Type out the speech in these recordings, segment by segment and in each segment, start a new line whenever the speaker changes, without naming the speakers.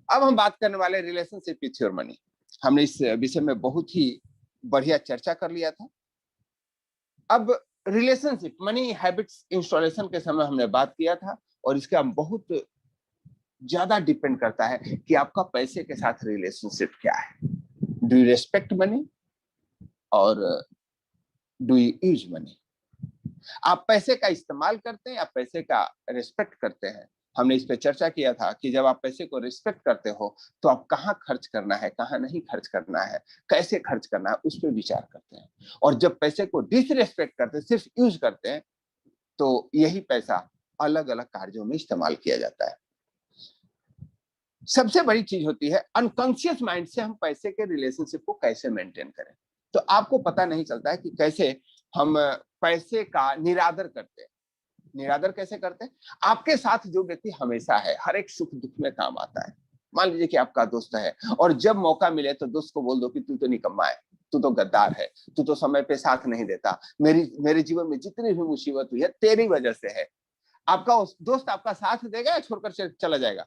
अब हम बात करने वाले रिलेशनशिप विथ योर मनी। हमने इस विषय में बहुत ही बढ़िया चर्चा कर लिया था। अब रिलेशनशिप मनी हैबिट्स इंस्टॉलेशन के समय हमने बात किया था, और इसका बहुत ज्यादा डिपेंड करता है कि आपका पैसे के साथ रिलेशनशिप क्या है। डू यू रेस्पेक्ट मनी और डू यू यूज मनी? आप पैसे का इस्तेमाल करते हैं या पैसे का रिस्पेक्ट करते हैं? हमने इस पे चर्चा किया था कि जब आप पैसे को रिस्पेक्ट करते हो तो आप कहाँ खर्च करना है, कहाँ नहीं खर्च करना है, कैसे खर्च करना है, उस पर विचार करते हैं। और जब पैसे को डिसरिस्पेक्ट करते हैं, सिर्फ यूज करते हैं, तो यही पैसा अलग अलग कार्यों में इस्तेमाल किया जाता है। सबसे बड़ी चीज होती है अनकॉन्शियस माइंड से हम पैसे के रिलेशनशिप को कैसे मेंटेन करें। तो आपको पता नहीं चलता है कि कैसे हम पैसे का निरादर करते हैं। निरादर कैसे करते हैं? आपके साथ जो व्यक्ति हमेशा है, हर एक सुख दुख में काम आता है। मान लीजिए कि आपका दोस्त है, और जब मौका मिले तो दोस्त को बोल दो कि तू तो निकम्मा है, तू तो गद्दार है, तू तो समय पे साथ नहीं देता, मेरे जीवन में जितनी भी मुसीबत हुई है तेरी वजह से है। आपका दोस्त आपका साथ देगा या छोड़कर चला जाएगा?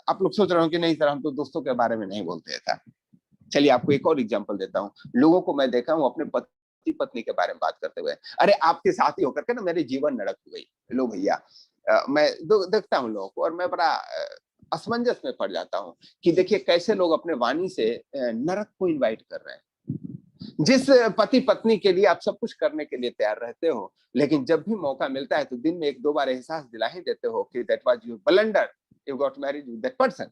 आप लोग सोच रहे हो कि नहीं सर, हम तो दोस्तों के बारे में नहीं बोलते था। चलिए आपको एक और एग्जांपल देता हूँ। लोगों को मैं देखा हूँ अपने पति पत्नी के बारे में बात करते हुए, अरे आपके साथ ही होकर के ना मेरे जीवन नरक हो गई। लो भैया, मैं देखता हूँ लोगों को, और मैं बड़ा असमंजस में पड़ जाता हूँ कि देखिए कैसे लोग अपने वाणी से नरक को इन्वाइट कर रहे हैं। जिस पति पत्नी के लिए आप सब कुछ करने के लिए तैयार रहते हो, लेकिन जब भी मौका मिलता है तो दिन में 1-2 बार एहसास दिला ही देते हो कि that was your blunder, you got married with that person.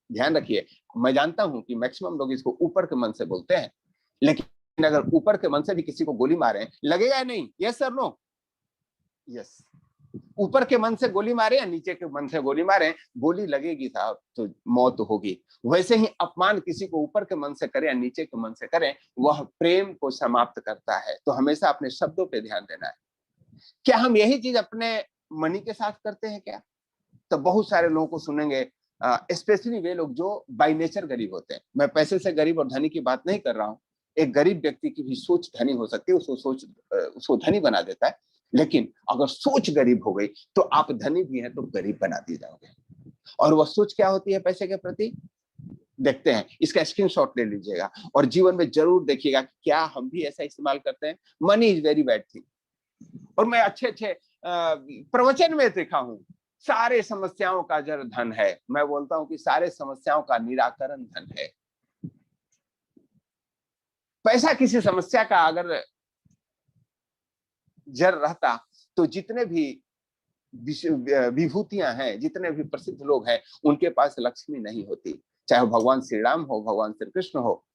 ध्यान रखिए, मैं जानता हूं कि मैक्सिमम लोग इसको ऊपर के मन से बोलते हैं, लेकिन अगर ऊपर के मन से भी किसी को गोली मारे, लगेगा या नहीं? Yes sir no? यस। ऊपर के मन से गोली मारे या नीचे के मन से गोली मारे, गोली लगेगी साहब, तो मौत होगी। वैसे ही अपमान किसी को ऊपर के मन से करे या नीचे के मन से करें, वह प्रेम को समाप्त करता है। तो हमेशा अपने शब्दों पे ध्यान देना है। क्या हम यही चीज अपने मनी के साथ करते हैं क्या? तो बहुत सारे लोगों को सुनेंगे, स्पेशली वे लोग जो बाय नेचर गरीब होते हैं। मैं पैसे से गरीब और धनी की बात नहीं कर रहा हूँ। एक गरीब व्यक्ति की भी सोच धनी हो सकती है, उसको धनी बना देता है। लेकिन अगर सोच गरीब हो गई तो आप धनी भी हैं तो गरीब बना दिए जाओगे। और वह सोच क्या होती है पैसे के प्रति? देखते हैं, इसका स्क्रीनशॉट ले लीजिएगा और जीवन में जरूर देखिएगा कि क्या हम भी ऐसा इस्तेमाल करते हैं। Money is very bad thing. और मैं अच्छे अच्छे प्रवचन में देखा हूं, सारे समस्याओं का जड़ धन है। मैं बोलता हूं कि सारे समस्याओं का निराकरण धन है। पैसा किसी समस्या का अगर जड़ रहता तो जितने भी विभूतियां हैं, जितने भी प्रसिद्ध लोग हैं, उनके पास लक्ष्मी नहीं होती। चाहे भगवान श्री राम हो, भगवान श्री कृष्ण हो,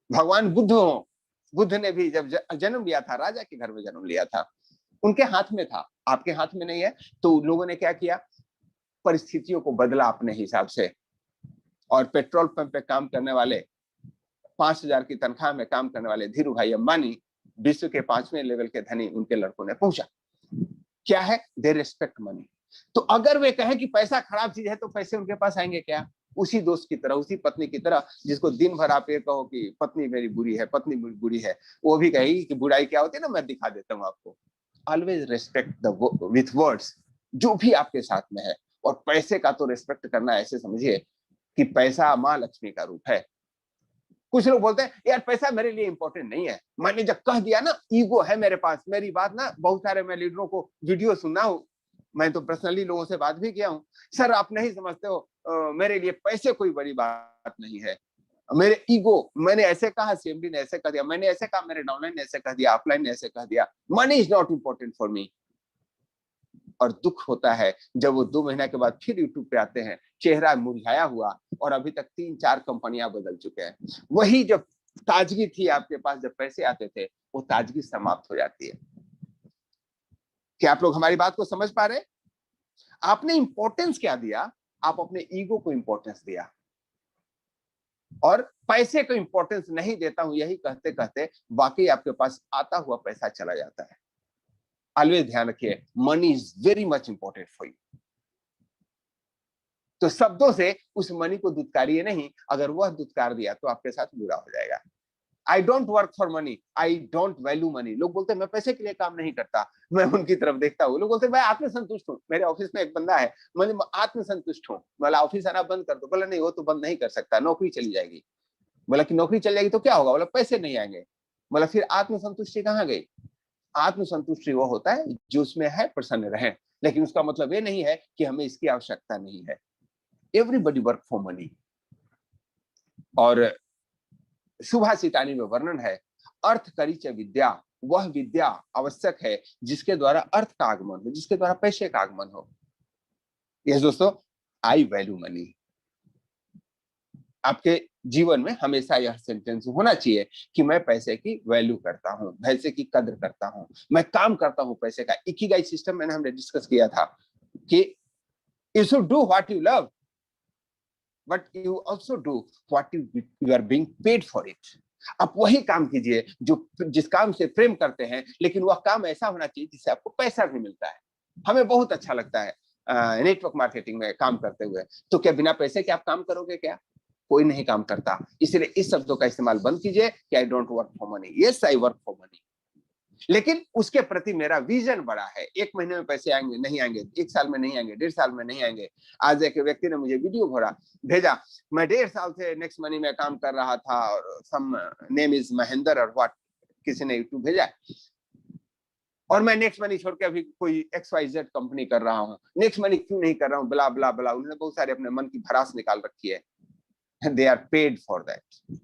भगवान बुद्ध हो। बुद्ध ने भी जब जन्म लिया था, राजा के घर में जन्म लिया था, उनके हाथ में था, आपके हाथ में नहीं है। तो लोगों ने क्या किया? परिस्थितियों को बदला अपने हिसाब से, और पेट्रोल पंप पे काम करने वाले, 5,000 की तनख्वाह में काम करने वाले धीरू भाई अंबानी, विश्व के 5वें लेवल के धनी उनके लड़कों ने पहुंचा। क्या है? They respect money. तो अगर वे कहें कि पैसा खराब चीज है तो पैसे उनके पास आएंगे क्या? उसी दोस्त की तरह, उसी पत्नी की तरह, जिसको दिन भर आप ये कहो कि पत्नी मेरी बुरी है, पत्नी मेरी बुरी है, वो भी कहेगी कि बुराई क्या होती है ना, मैं दिखा देता हूं आपको। Always respect the with words, जो भी आपके साथ में है। और पैसे का तो रेस्पेक्ट करना ऐसे समझिए कि पैसा माँ लक्ष्मी का रूप है। कुछ लोग बोलते हैं यार पैसा मेरे लिए इंपॉर्टेंट नहीं है, मैंने जब कह दिया ना, ईगो है मेरे पास, मेरी बात ना, बहुत सारे मैं लीडरों को वीडियो सुना हूं, मैं तो पर्सनली लोगों से बात भी किया हूं। सर आप नहीं समझते हो, मेरे लिए पैसे कोई बड़ी बात नहीं है, मेरे ईगो, मैंने ऐसे कहा, सीएमडी ने ऐसे कह दिया, मैंने ऐसे कहा, मेरे डाउनलाइन ने ऐसे कह दिया, अपलाइन ने ऐसे कह दिया, money is not important for me. और दुख होता है जब वो 2 महीने के बाद फिर यूट्यूब पे आते हैं, चेहरा मुरझाया हुआ, और अभी तक 3-4 कंपनियां बदल चुके हैं। वही जब ताजगी थी आपके पास, जब पैसे आते थे, वो ताजगी समाप्त हो जाती है। क्या आप लोग हमारी बात को समझ पा रहे हैं? आपने इंपॉर्टेंस क्या दिया? आप अपने ईगो को इंपॉर्टेंस दिया, और पैसे को इंपॉर्टेंस नहीं देता हूं, यही कहते कहते वाकई आपके पास आता हुआ पैसा चला जाता है। ऑलवेज ध्यान रखिए, money is very much important for you. तो शब्दों से उस मनी को दुत्कारिए नहीं, अगर वह दुत्कार दिया तो आपके साथ बुरा हो जाएगा। I don't work for money, I don't value money. लोग बोलते हैं मैं पैसे के लिए काम नहीं करता। मैं उनकी तरफ देखता हूँ, लोग बोलते हैं मैं आत्मसंतुष्ट हूँ। मेरे ऑफिस में एक बंदा है, मैं आत्मसंतुष्ट हूँ। बोला ऑफिस आना बंद कर दो। बोला नहीं, वो तो बंद नहीं कर सकता, नौकरी चली जाएगी। बोला कि नौकरी चल जाएगी तो क्या होगा? बोला पैसे नहीं आएंगे। बोला फिर आत्मसंतुष्टि कहाँ गई? आत्मसंतुष्टि वो होता है जो उसमें है प्रसन्न रहे, लेकिन उसका मतलब ये नहीं है कि हमें इसकी आवश्यकता नहीं है। Everybody work for money. और सुभाषितानी में वर्णन है, अर्थ करी च विद्या, वह विद्या आवश्यक है जिसके द्वारा अर्थ का आगमन हो, जिसके द्वारा पैसे का आगमन हो। यस दोस्तों, आई वैल्यू मनी। आपके जीवन में हमेशा यह सेंटेंस होना चाहिए कि मैं पैसे की वैल्यू करता हूं, पैसे की कदर करता हूं, मैं काम करता हूं पैसे का। इकिगाई सिस्टम मैंने हमने डिस्कस किया था कि you should do what you love, but you also do what you are being paid for it. आप वही काम कीजिए जो जिस काम से प्रेम करते हैं, लेकिन वह काम ऐसा होना चाहिए जिससे आपको पैसा भी मिलता है। हमें बहुत अच्छा लगता है नेटवर्क मार्केटिंग में काम करते हुए, तो क्या बिना पैसे के आप काम करोगे? क्या? कोई नहीं काम करता। इसलिए इस शब्दों का इस्तेमाल बंद कीजिए कि I don't work for money. Yes, I work for money, लेकिन उसके प्रति मेरा विजन बड़ा है। एक महीने में पैसे आएंगे नहीं आएंगे, एक साल में नहीं आएंगे, 1.5 साल में नहीं आएंगे। आज एक व्यक्ति ने मुझे वीडियो भेजा, मैं 1.5 साल से नेक्स्ट मनी में काम कर रहा था और सम नेम इज महेंद्र और व्हाट, किसी ने यूट्यूब भेजा, और मैं नेक्स्ट मनी छोड़ के अभी कोई XYZ कंपनी कर रहा हूँ। नेक्स्ट मनी क्यों नहीं कर रहा हूँ, ब्ला ब्ला ब्ला। उन्होंने बहुत सारे अपने मन की भड़ास निकाल रखी है। They are paid for that.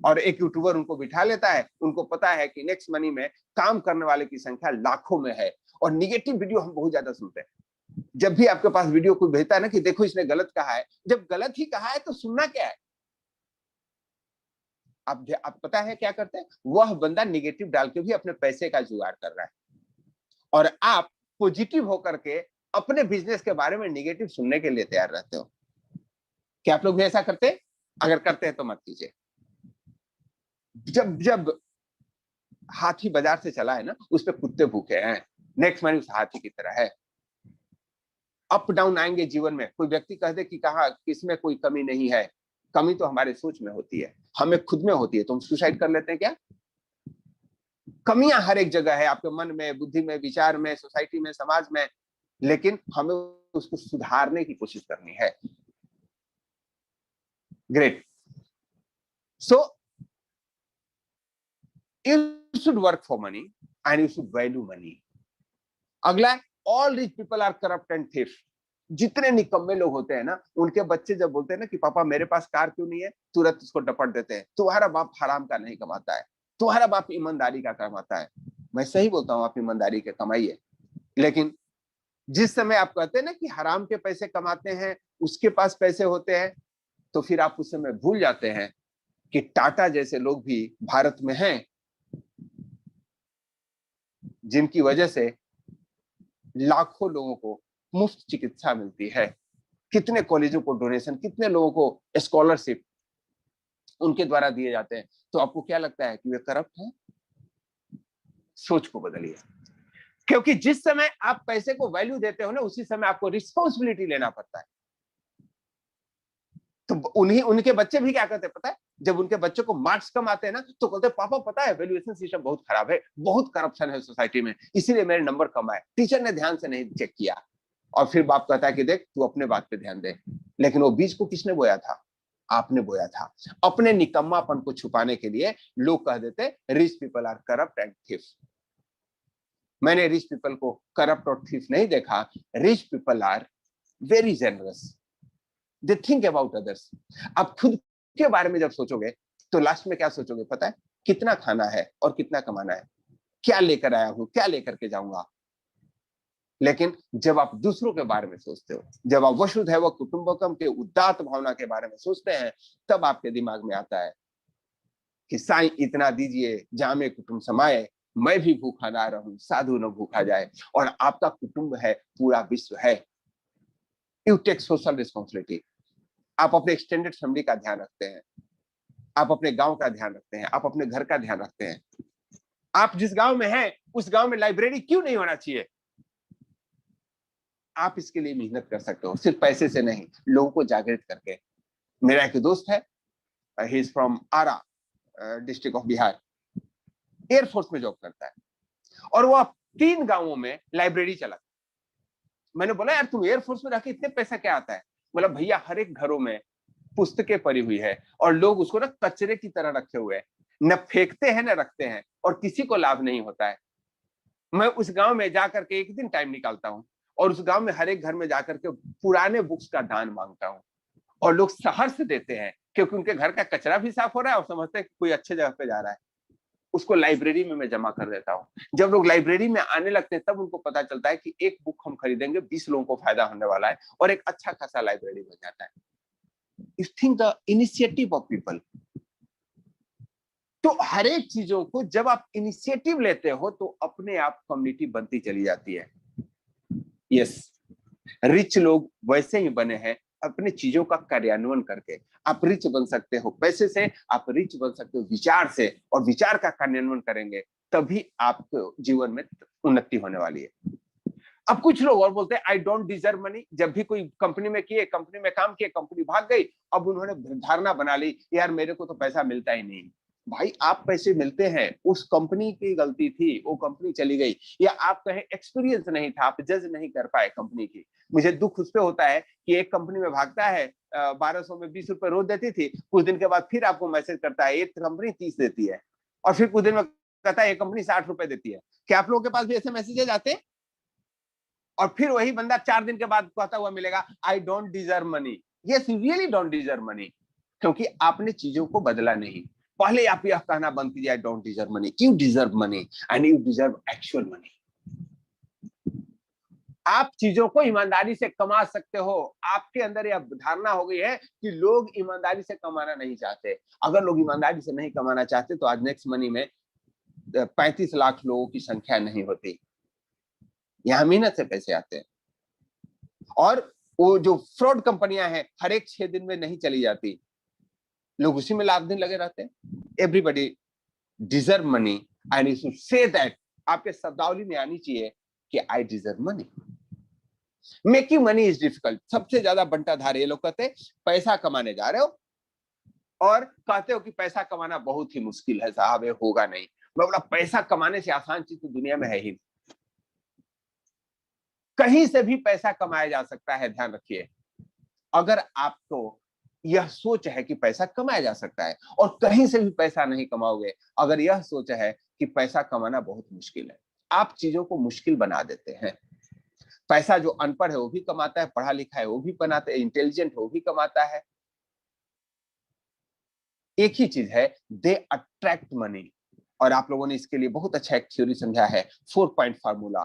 और एक यूट्यूबर उनको बिठा लेता है, उनको पता है कि नेक्स्ट मनी में काम करने वाले की संख्या लाखों में है। और निगेटिव वीडियो हम बहुत ज्यादा सुनते हैं। जब भी आपके पास वीडियो कोई भेजता है ना कि देखो इसने गलत कहा है, जब गलत ही कहा है तो सुनना क्या है? आप पता है क्या करते हैं? वह बंदा निगेटिव डाल के भी अपने पैसे का जुगाड़ कर रहा है, और आप पॉजिटिव होकर के अपने बिजनेस के बारे में निगेटिव सुनने के लिए तैयार रहते हो। क्या आप लोग भी ऐसा करते हैं? अगर करते हैं तो मत कीजिए। जब जब हाथी बाजार से चला है ना, उस पे कुत्ते भूखे हैं। नेक्स्ट मनी उस हाथी की तरह है। अप डाउन आएंगे जीवन में। कोई व्यक्ति कह दे कि कहा किसमें कोई कमी नहीं है, कमी तो हमारे सोच में होती है, हमें खुद में होती है। तो हम सुसाइड कर लेते हैं क्या? कमियां हर एक जगह है, आपके मन में, बुद्धि में, विचार में, सोसाइटी में, समाज में, लेकिन हमें उसको सुधारने की कोशिश करनी है। Great. So you should work for money and you should value money. अगला, all rich people are corrupt and thief. जितने निकम्मे लोग होते हैं ना, उनके बच्चे जब बोलते हैं ना कि पापा मेरे पास कार क्यों नहीं है, तुरंत उसको डपट देते हैं, तुम्हारा बाप हराम का नहीं कमाता है, तुम्हारा बाप ईमानदारी का कमाता है। मैं सही बोलता हूँ, आप ईमानदारी के कमाइए। लेकिन जिस समय आप कहते हैं ना कि हराम के पैसे कमाते हैं, उसके पास पैसे होते हैं, तो फिर आप उस समय भूल जाते हैं कि टाटा जैसे लोग भी भारत में हैं, जिनकी वजह से लाखों लोगों को मुफ्त चिकित्सा मिलती है। कितने कॉलेजों को डोनेशन, कितने लोगों को स्कॉलरशिप उनके द्वारा दिए जाते हैं। तो आपको क्या लगता है कि वे करप्ट हैं? सोच को बदलिए, क्योंकि जिस समय आप पैसे को वैल्यू देते हो ना, उसी समय आपको रिस्पॉन्सिबिलिटी लेना पड़ता है। तो उनके बच्चे भी क्या करते हैं पता है? जब उनके बच्चों को मार्क्स कम आते हैं ना, तो कहते हैं पापा पता है वैल्यूएशन सिस्टम बहुत खराब है, बहुत करप्शन है सोसाइटी में, इसीलिए मेरे नंबर कम आए, टीचर ने ध्यान से नहीं चेक किया। और फिर बाप कहता है कि देख तू अपने बात पे ध्यान दे। लेकिन वो बीज को किसने बोया था? आपने बोया था। अपने निकम्मापन को छुपाने के लिए लोग कह देते rich people are corrupt and thief. मैंने रिच पीपल को करप्ट और थिफ नहीं देखा। Rich people are very generous, they think about others. आप खुद के बारे में जब सोचोगे तो लास्ट में क्या सोचोगे पता है? कितना खाना है और कितना कमाना है, क्या लेकर आया हूं, क्या लेकर के जाऊंगा। लेकिन जब आप दूसरों के बारे में सोचते हो, जब आप वसुधैव कुटुंबकम के उदात्त भावना के बारे में सोचते हैं, तब आपके दिमाग में आता है कि साईं इतना दीजिए जामे कुटुंब समाये, मैं भी भूखा ना रहूं, साधु न भूखा जाए। और आपका कुटुंब है, पूरा विश्व है। You take social responsibility. आप अपने एक्सटेंडेड फैमिली का ध्यान रखते हैं, आप अपने गांव का ध्यान रखते हैं, आप अपने घर का ध्यान रखते हैं। आप जिस गांव में हैं, उस गांव में लाइब्रेरी क्यों नहीं होना चाहिए? आप इसके लिए मेहनत कर सकते हो, सिर्फ पैसे से नहीं, लोगों को जागृत करके। मेरा एक दोस्त है, he is from Arrah, district of Bihar, air force में जॉब करता है, और वो 3 गांवों में लाइब्रेरी चलाता। मैंने बोला यार तुम एयरफोर्स में रहकर इतने पैसा क्या आता है? बोला भैया हर एक घरों में पुस्तकें पड़ी हुई है और लोग उसको ना कचरे की तरह रखे हुए हैं, न फेंकते हैं न रखते हैं, और किसी को लाभ नहीं होता है। मैं उस गांव में जाकर के एक दिन टाइम निकालता हूँ और उस गांव में हर एक घर में जाकर के पुराने बुक्स का दान मांगता हूँ, और लोग शहर से देते हैं क्योंकि उनके घर का कचरा भी साफ हो रहा है और समझते हैं कि कोई अच्छे जगह पे जा रहा है। उसको लाइब्रेरी में मैं जमा कर देता हूँ। जब लोग लाइब्रेरी में आने लगते हैं तब उनको पता चलता है कि एक बुक हम खरीदेंगे 20 लोगों को फायदा होने वाला है, और एक अच्छा खासा लाइब्रेरी बन जाता है। You think the initiative of people. तो हर एक चीजों को जब आप इनिशिएटिव लेते हो तो अपने आप कम्युनिटी बनती चली जाती है। यस, रिच लोग वैसे ही बने हैं, अपने चीजों का कार्यान्वयन करके। आप रिच बन सकते हो पैसे से, आप रिच बन सकते हो विचार से, और विचार का कार्यान्वयन करेंगे तभी आपको जीवन में उन्नति होने वाली है। अब कुछ लोग और बोलते हैं आई डोंट डिजर्व मनी। जब भी कोई कंपनी में किए, कंपनी में काम किए, कंपनी भाग गई, अब उन्होंने धारणा बना ली यार मेरे को तो पैसा मिलता ही नहीं। भाई आप पैसे मिलते हैं, उस कंपनी की गलती थी, वो कंपनी चली गई, या आप कहें एक्सपीरियंस नहीं था, आप जज नहीं कर पाए कंपनी की। मुझे दुख उस पे होता है कि एक कंपनी में भागता है 1200 में 20 रुपए रोज देती थी, कुछ दिन के बाद फिर आपको मैसेज करता है एक कंपनी 30 देती है, और फिर कुछ दिन में कहता है एक कंपनी 60 रुपए देती है। क्या आप लोगों के पास भी ऐसे मैसेजेस आते हैं? और फिर वही बंदा 4 दिन के बाद कहता हुआ मिलेगा I don't deserve money. Yes, you really don't deserve money, क्योंकि आपने चीजों को बदला नहीं। पहले आप यह कहना बंद कीजिए I don't deserve money, you deserve money and you deserve actual money. आप चीजों को ईमानदारी से कमा सकते हो। आपके अंदर यह धारणा हो गई है कि लोग ईमानदारी से कमाना नहीं चाहते। अगर लोग ईमानदारी से नहीं कमाना चाहते तो आज नेक्स्ट मनी में 35 लाख लोगों की संख्या नहीं होती। यहां मेहनत से पैसे आते हैं, और वो जो फ्रॉड कंपनियां हैं हर एक 6 दिन में नहीं चली जाती, लोग उसी में लाख दिन लगे रहते हैं। Everybody deserve money and you should say that. आपके शब्दावली में आनी चाहिए कि I deserve money. Making money is difficult. सबसे ज्यादा बंटाधार ये लोग कहते हैं पैसा कमाने जा रहे हो और कहते हो कि पैसा कमाना बहुत ही मुश्किल है साहब, ये होगा नहीं। मैं बोला पैसा कमाने से आसान चीज तो दुनिया में है ही। कहीं से भी पैसा कमाया जा सकता है, ध्यान रखिए। अगर आपको यह सोच है कि पैसा कमाया जा सकता है, और कहीं से भी पैसा नहीं कमाओगे अगर यह सोच है कि पैसा कमाना बहुत मुश्किल है। आप चीजों को मुश्किल बना देते हैं। पैसा जो अनपढ़ है वो भी कमाता है, पढ़ा लिखा है वो भी बनाता है, इंटेलिजेंट है वो भी कमाता है। एक ही चीज है, दे अट्रैक्ट मनी। और आप लोगों ने इसके लिए बहुत अच्छा एक थ्योरी समझा है, 4 पॉइंट फार्मूला।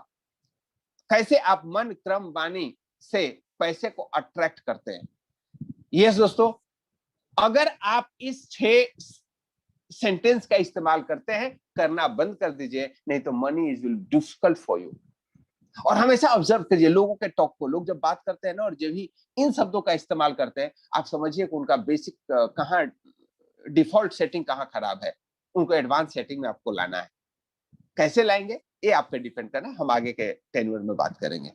कैसे आप मन क्रम वाणी से पैसे को अट्रैक्ट करते हैं। यस दोस्तों, अगर आप इस 6 सेंटेंस का इस्तेमाल करते हैं, करना बंद कर दीजिए, नहीं तो money is will difficult for you. और हमेशा ऑब्जर्व करिए लोगों के टॉक को। लोग जब बात करते हैं ना, और जब भी इन शब्दों का इस्तेमाल करते हैं, आप समझिए कि उनका बेसिक कहाँ, डिफॉल्ट सेटिंग कहाँ खराब है। उनको एडवांस सेटिंग में आपको लाना है। कैसे लाएंगे ये आप पे डिपेंड करना, हम आगे के टेन्योर में बात करेंगे।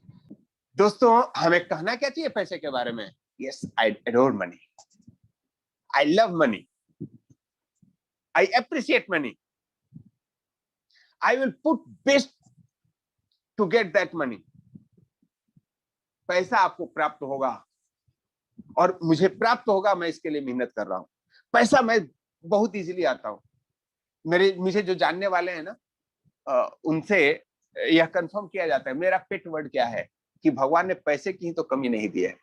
दोस्तों, हमें कहना क्या चाहिए पैसे के बारे में? Yes, I adore money, I love money, I appreciate money, I will put best to get that money. पैसा आपको प्राप्त होगा, और मुझे प्राप्त होगा, मैं इसके लिए मेहनत कर रहा हूं। पैसा मैं बहुत इजीली आता हूं। मुझे जो जानने वाले हैं ना, उनसे यह कंफर्म किया जाता है। मेरा पेट वर्ड क्या है कि भगवान ने पैसे की तो कमी नहीं दी है।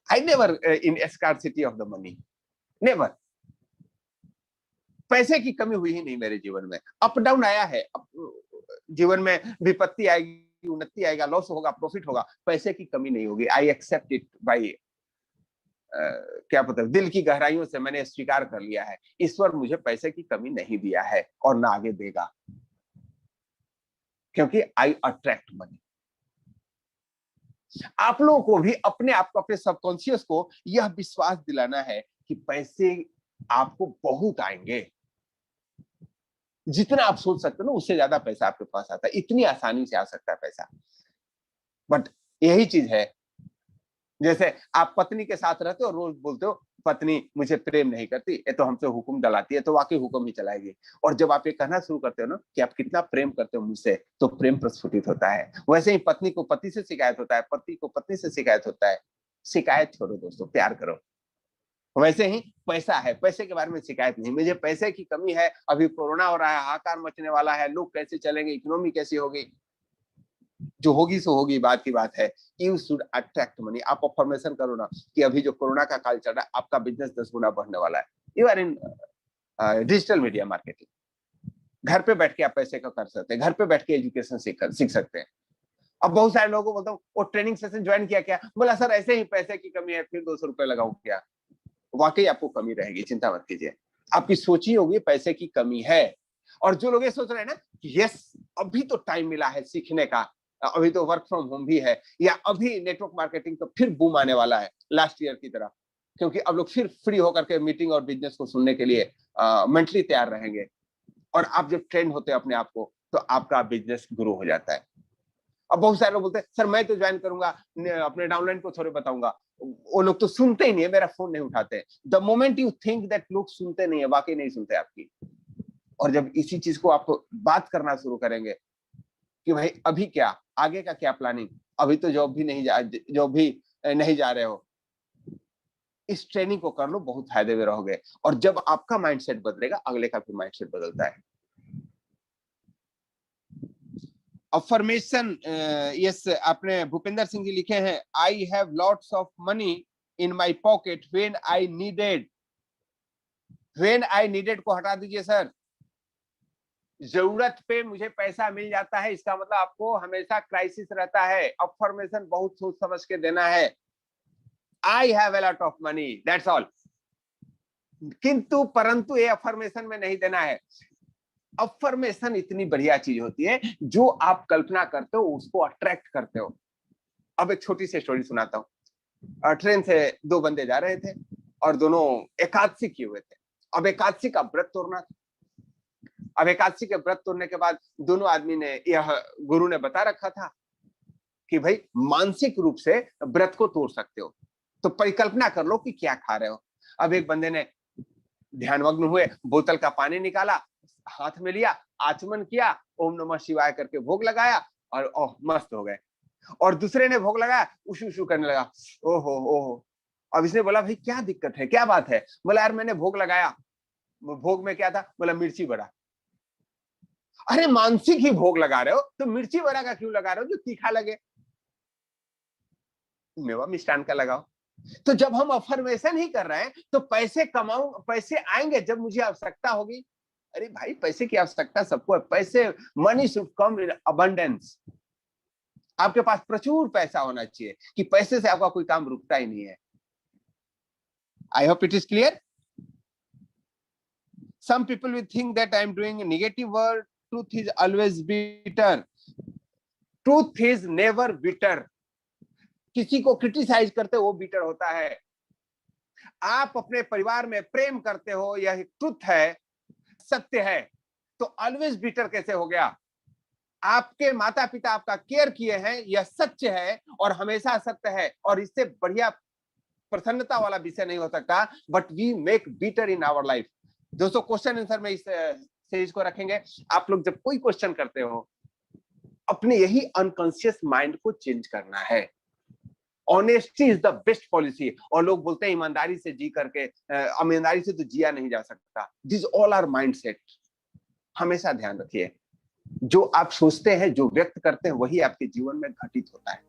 I never in scarcity of the money, never. पैसे की कमी हुई ही नहीं मेरे जीवन में। अप डाउन आया है, जीवन में विपत्ति आएगी, उन्नति आएगा, लॉस होगा, प्रॉफिट होगा, पैसे की कमी नहीं होगी। आई एक्सेप्ट इट बाई क्या पता, दिल की गहराइयों से मैंने स्वीकार कर लिया है, ईश्वर मुझे पैसे की कमी नहीं दिया है और ना आगे देगा, क्योंकि आई अट्रैक्ट मनी। आप लोगों को भी अपने आप को, अपने सबकॉन्शियस को यह विश्वास दिलाना है कि पैसे आपको बहुत आएंगे। जितना आप सोच सकते हो ना, उससे ज्यादा पैसा आपके पास आता है। इतनी आसानी से आ सकता है पैसा। बट यही चीज है, जैसे आप पत्नी के साथ रहते हो, रोज बोलते हो पत्नी मुझे प्रेम नहीं करती, ये तो हमसे हुक्म दिलाती है, तो वाकई हुक्म ही चलाएगी। और जब आप ये कहना शुरू करते हो ना कि आप कितना प्रेम करते हो मुझसे, तो प्रेम प्रस्फुटित होता है। वैसे ही पत्नी को पति से शिकायत होता है, पति को पत्नी से शिकायत होता है। शिकायत छोड़ो दोस्तों, प्यार करो। वैसे ही पैसा है, पैसे के बारे में शिकायत नहीं, मुझे पैसे की कमी है, अभी कोरोना हो रहा है, हाहाकार मचने वाला है, लोग कैसे चलेंगे, इकोनॉमी कैसी होगी, जो होगी सो होगी, बात की बात है। You should attract money. आप अफर्मेशन करो ना कि अभी जो कोरोना का काल चल रहा है, आपका बिजनेस 10 गुना बढ़ने वाला है। You are in digital media marketing. घर पे बैठ के आप पैसे का कर सकते हैं, घर पे बैठ के एजुकेशन सीख सकते हैं। अब बहुत सारे लोगों को बोलता हूँ, वो ट्रेनिंग सेशन ज्वाइन किया क्या, बोला सर ऐसे ही पैसे की कमी है, फिर 200 रुपए लगाऊं क्या। वाकई आपको कमी रहेगी, चिंता मत कीजिए। आपकी सोच ही होगी पैसे की कमी है। और जो लोग ये सोच रहे हैं ना कि यस अभी तो टाइम मिला है सीखने का, अभी तो वर्क फ्रॉम होम भी है, या अभी नेटवर्क मार्केटिंग तो फिर बूम आने वाला है लास्ट ईयर की तरह, क्योंकि अब लोग फिर फ्री होकर के मीटिंग और बिजनेस को सुनने के लिए मेंटली तैयार रहेंगे। और आप जब ट्रेंड होते हैं अपने आप को, तो आपका बिजनेस ग्रो हो जाता है। अब बहुत सारे लोग बोलते हैं सर मैं तो ज्वाइन करूंगा, अपने डाउनलाइन को थोड़े बताऊंगा। वो लोग तो सुनते ही नहीं है, मेरा फोन नहीं उठाते। The moment you think that लोग सुनते नहीं है, वाकई नहीं सुनते आपकी। और जब इसी चीज को आप बात करना शुरू करेंगे कि भाई अभी क्या, आगे का क्या प्लानिंग, अभी तो जॉब भी नहीं जा रहे हो, इस ट्रेनिंग को कर लो, बहुत फायदे में रहोगे। और जब आपका माइंडसेट बदलेगा, अगले का भी माइंडसेट बदलता है। अफर्मेशन, यस, आपने भूपेंद्र सिंह जी लिखे हैं, I have lots of money in my pocket when I needed. When I needed को हटा दीजिए सर, जरूरत पे मुझे पैसा मिल जाता है, इसका मतलब आपको हमेशा क्राइसिस रहता है। अफर्मेशन बहुत सोच समझ के देना है। I have a lot of money, that's all. किंतु परंतु ये अफर्मेशन में नहीं देना है। अफर्मेशन इतनी बढ़िया चीज होती है, जो आप कल्पना करते हो उसको अट्रैक्ट करते हो। अब एक छोटी सी स्टोरी सुनाता हूँ। ट्रेन से दो बंदे जा रहे थे और दोनों एकादशी किए हुए थे। अब एकादशी का व्रत तोड़ना था। अब एकादशी के व्रत तोड़ने के बाद दोनों आदमी ने, यह गुरु ने बता रखा था कि भाई मानसिक रूप से व्रत को तोड़ सकते हो, तो परिकल्पना कर लो कि क्या खा रहे हो। अब एक बंदे ने ध्यानमग्न हुए, बोतल का पानी निकाला, हाथ में लिया, आचमन किया, ओम नमः शिवाय करके भोग लगाया और ओह मस्त हो गए। और दूसरे ने भोग लगाया, उशू उशू करने लगा, ओहो ओहो। अब इसने बोला भाई क्या दिक्कत है, क्या बात है। बोला यार मैंने भोग लगाया, भोग में क्या था, बोला मिर्ची बड़ा। अरे मानसिक ही भोग लगा रहे हो तो मिर्ची बड़ा का क्यों लगा रहे हो, जो तीखा लगे, मेवा मिष्टान का लगाओ। तो जब हम अफर्मेशन ही कर रहे हैं तो पैसे कमाऊं, पैसे आएंगे जब मुझे आवश्यकता होगी। अरे भाई पैसे की आवश्यकता सबको है, पैसे, money should come in abundance. आपके पास प्रचुर पैसा होना चाहिए कि पैसे से आपका कोई काम रुकता ही नहीं है। I hope it is clear. Some people will think that I am doing a negative word. Truth is always bitter. Truth is never bitter. किसी को क्रिटिसाइज करते हो वो बिटर होता है। आप अपने परिवार में प्रेम करते हो, यह ट्रुथ है, सत्य है, तो ऑलवेज बिटर कैसे हो गया। आपके माता पिता आपका केयर किए हैं, यह सत्य है और हमेशा सत्य है, और इससे बढ़िया प्रसन्नता वाला विषय नहीं हो सकता। But we make better in our life. दोस्तों क्वेश्चन आंसर में इस सीरीज को रखेंगे। आप लोग जब कोई क्वेश्चन करते हो, अपने यही अनकॉन्शियस माइंड को चेंज करना है। Honesty is the best policy. और लोग बोलते हैं ईमानदारी से जी करके, ईमानदारी से तो जिया नहीं जा सकता। This all are mindset. हमेशा ध्यान रखिए, जो आप सोचते हैं, जो व्यक्त करते हैं, वही आपके जीवन में घटित होता है।